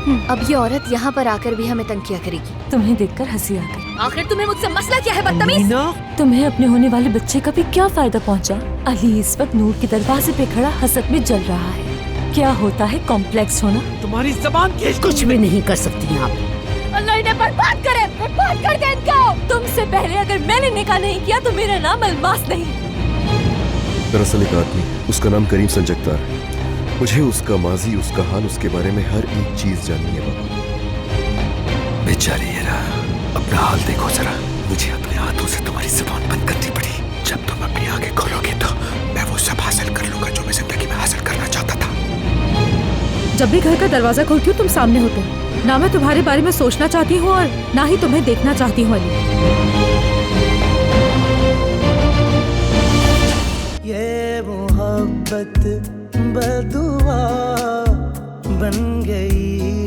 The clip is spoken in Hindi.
अब ये औरत यहाँ पर आकर भी हमें तंग किया करेगी। तुम्हें देखकर हंसी आ गई। आखिर तुम्हें मुझसे मसला क्या है बदतमीज? तुम्हें अपने होने वाले बच्चे का भी क्या फायदा पहुंचा? अली इस वक्त नूर के दरवाजे पे खड़ा हसद में जल रहा है। क्या होता है कॉम्प्लेक्स होना? तुम्हारी जबान कुछ भी नहीं कर सकती आप। अल्लाह इन्हें बर्बाद करे, बर्बाद कर दे इनको। तुमसे पहले अगर मैंने निकाह नहीं किया तो मेरा नाम अलमास नहीं। दरअसल एक आदमी, उसका नाम करीम संजगतार है। मुझे उसका माजी, उसका हाल, उसके बारे में हर एक चीज जाननी है बाबा। बेचारी हेरा, अपना हाल देखो जरा। मुझे अपने हाथों से तुम्हारी जुबान बंद करनी पड़ी। जब तुम अपनी आंखें खोलोगे तो मैं वो सब हासिल कर लूंगा जो मैं जिंदगी में हासिल करना चाहता था। जब भी घर का दरवाजा खोलती हूँ तुम सामने होते हो। ना मैं तुम्हारे बारे में सोचना चाहती हूँ और ना ही तुम्हें देखना चाहती हूँ अली। ये मोहब्बत बदुआ बन गई